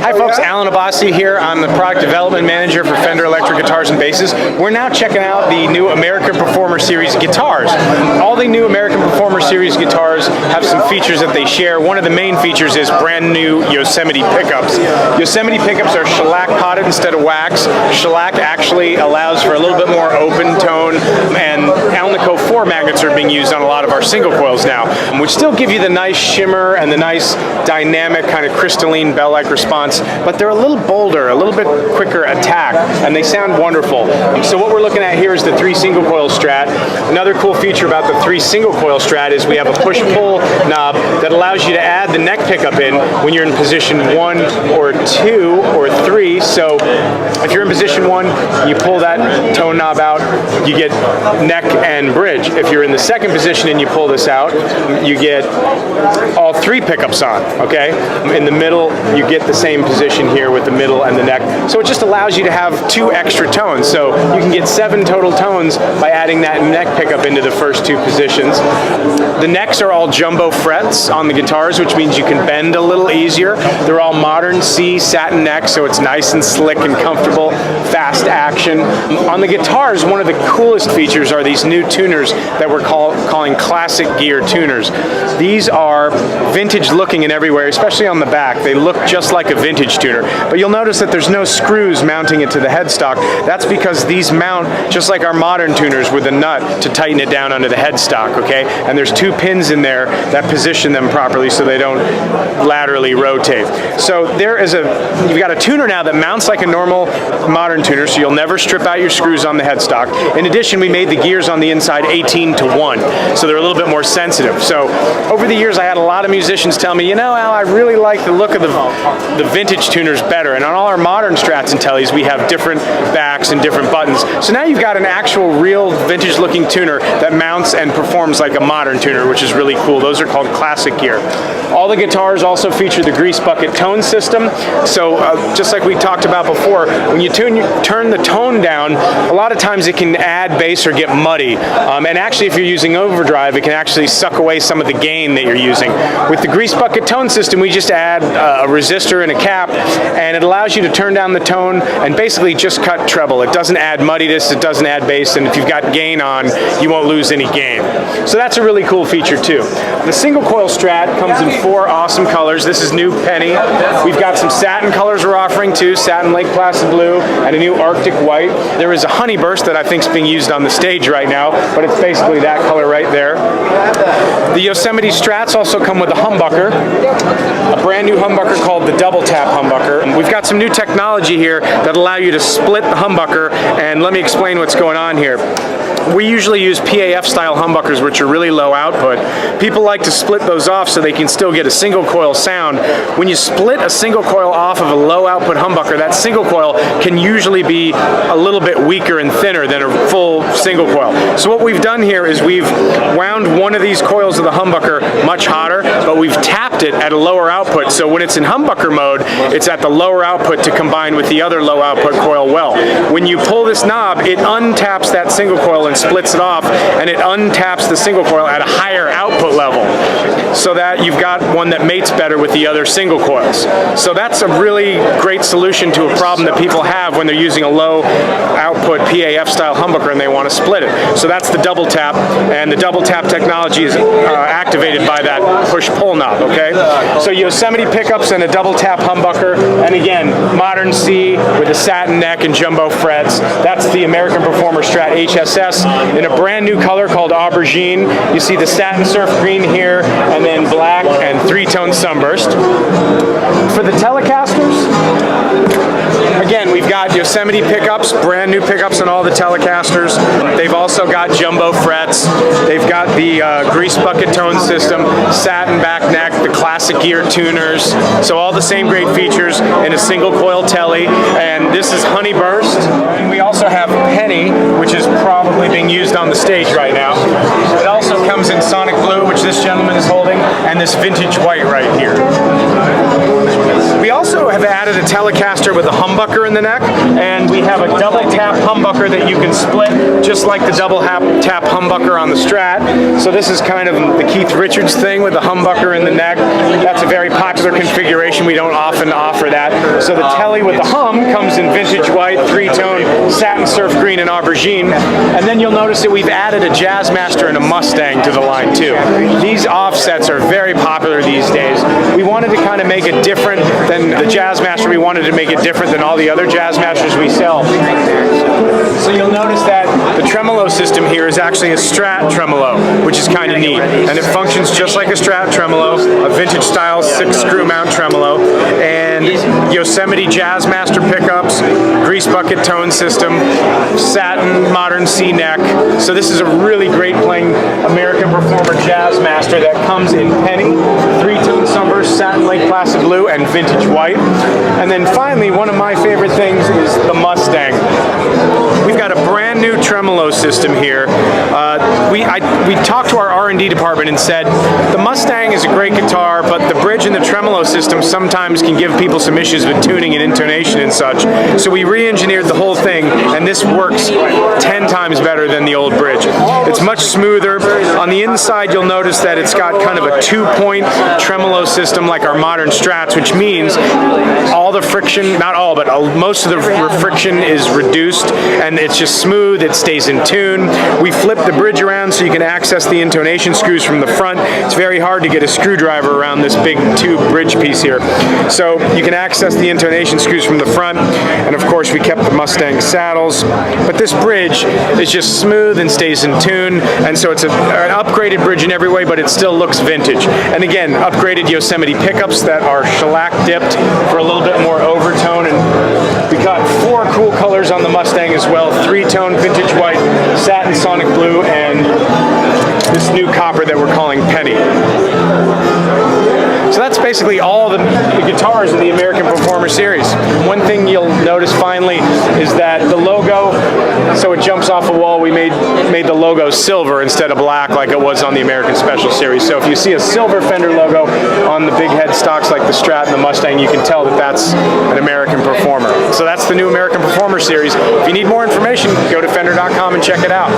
Hi folks, Alan Abbassi here. I'm the product development manager for Fender electric guitars and basses. We're now checking out the new American Performer Series guitars. All the new American Performer Series guitars have some features that they share. One of the main features is brand new Yosemite pickups. Yosemite pickups are shellac potted instead of wax. Shellac actually allows for a little bit more open tone, and Alnico 4 magnets are being used on a lot of our single coils now, which still give you the nice shimmer and the nice dynamic kind of crystalline bell-like response, but they're a little bolder, a little bit quicker attack, and they sound wonderful. So what we're looking at here is the 3 single coil Strat. Another cool feature about the 3 single coil Strat is we have a push-pull knob that allows you to add the neck pickup in when you're in position 1 or 2 or 3. So if you're in position 1, you pull that tone knob out, you get neck and bridge. If you're in the second position and you pull this out, you get all 3 pickups on, okay? In the middle, you get the same position here with the middle and the neck. So it just allows you to have 2 extra tones. So you can get 7 total tones by adding that neck pickup into the first 2 positions. The necks are all jumbo frets on the guitars, which means you can bend a little easier. They're all modern C satin necks, so it's nice and slick and comfortable, fast action. On the guitars, one of the coolest features are these new tuners that we're calling classic gear tuners. These are vintage looking in every way, especially on the back. They look just like a vintage tuner, but you'll notice that there's no screws mounting it to the headstock. That's because these mount just like our modern tuners with a nut to tighten it down onto the headstock, okay? And there's 2 pins in there that position them properly so they don't laterally rotate. So you've got a tuner now that mounts like a normal modern tuner, so you'll never strip out your screws on the headstock. In addition, we made the gears on the inside 18:1, so they're a little bit more sensitive. So over the years, I had a lot of musicians tell me, you know, Al, I really like the look of the vintage tuners better. And on all our modern Strats and Tellies, we have different backs and different buttons. So now you've got an actual real vintage looking tuner that mounts and performs like a modern tuner, which is really cool. Those are called classic gear. All the guitars also feature the grease bucket tone system. So just like we talked about before, when you turn the tone down, a lot of times it can add bass or get muddy. And actually, if you're using overdrive, it can actually suck away some of the gain that you're using. With the grease bucket tone system, we just add a resistor and a cap, and it allows you to turn down the tone and basically just cut treble. It doesn't add muddiness, it doesn't add bass, and if you've got gain on, you won't lose any gain. So that's a really cool feature too. The single coil Strat comes in 4 awesome colors. This is new Penny. We've got some satin colors we're offering too, satin Lake Placid blue and a new Arctic white. There is a Honeyburst that I think is being used on the stage right now, but it's basically that color right there. The Yosemite Strats also come with a humbucker, a brand new humbucker called the Double Tap humbucker. We've got some new technology here that allow you to split the humbucker, and let me explain what's going on here. We usually use PAF style humbuckers, which are really low output. People like to split those off so they can still get a single coil sound. When you split a single coil off of a low output humbucker, that single coil can usually be a little bit weaker and thinner than a full single coil. So what we've done here is we've wound one of these coils of the humbucker much hotter, but we've tapped it at a lower output. So when it's in humbucker mode, it's at the lower output to combine with the other low output coil well. When you pull this knob, it untaps that single coil and splits it off, and it untaps the single coil at a higher output level so that you've got one that mates better with the other single coils. So that's a really great solution to a problem that people have when they're using a low output PAF style humbucker and they want to split it. So that's the double tap, and the double tap technology is activated by that push-pull knob, okay? So Yosemite pickups and a double tap humbucker, and again, modern C with a satin neck and jumbo frets. That's the American Performer Strat HSS in a brand new color called Aubergine. You see the satin surf green here, and then black and 3-tone sunburst. For the Telecasters, again, we've got Yosemite pickups, brand new pickups on all the Telecasters. They've also got jumbo frets. They've got the grease bucket tone system, satin back neck, the classic gear tuners. So all the same great features in a single coil Telly. And this is Honeyburst. And we also have Penny, which is probably being used on the stage right now. It also comes in Sonic Blue, which this gentleman is holding, and this vintage white right here. We also have added a Telecaster with a humbucker in the neck, and we have a double tap humbucker that you can split just like the double tap humbucker on the Strat. So this is kind of the Keith Richards thing with the humbucker in the neck. That's a very popular configuration. We don't often offer that. So the Tele with the hum comes in vintage white, 3-tone, satin surf green, and aubergine. And then you'll notice that we've added a Jazzmaster and a Mustang to the line too. These offsets are very popular these days. We wanted to kind of make it different than the Jazzmaster. We wanted to make it different than all the other Jazzmasters we sell. So you'll notice that the tremolo system here is actually a Strat tremolo, which is kind of neat. And it functions just like a Strat tremolo, a vintage style 6-screw mount tremolo, and Yosemite Jazzmaster pickups, grease bucket tone system, satin modern C-neck. So this is a really great playing American Performer Jazzmaster that comes in penny, 3-tone sunburst, satin lake placid blue, and vintage white. And then finally, one of my favorite things is the Mustang. We've got a brand new tremolo system here. We talked to our R&D department and said the Mustang is a great guitar, but the bridge and the tremolo system sometimes can give people some issues with tuning and intonation and such. So we re-engineered the whole thing, and this works 10 times better than the old bridge. It's much smoother. On the inside, you'll notice that it's got kind of a 2-point tremolo system like our modern Strats, which means all the friction, not all, but most of the friction is reduced, and it's just smooth. It stays in tune. We flip the bridge around so you can access the intonation screws from the front. It's very hard to get a screwdriver around this big tube bridge piece here. So you can access the intonation screws from the front, and of course we kept the Mustang saddles. But this bridge is just smooth and stays in tune, and so it's an upgraded bridge in every way, but it still looks vintage. And again, upgraded Yosemite pickups that are shellac dipped for a little bit more overtone, and we got 4 cool colors on the Mustang as well: 3-tone vintage white, satin sonic blue, and this new copper that we're calling Penny. So that's basically all the guitars in the American Performer series. One thing you'll notice finally is that the logo, so it jumps off the wall, we made the logo silver instead of black like it was on the American Special series. So if you see a silver Fender logo on the big headstocks like the Strat and the Mustang, you can tell that that's an American Performer. So that's the new American Performer series. If you need more information, go to Fender.com and check it out.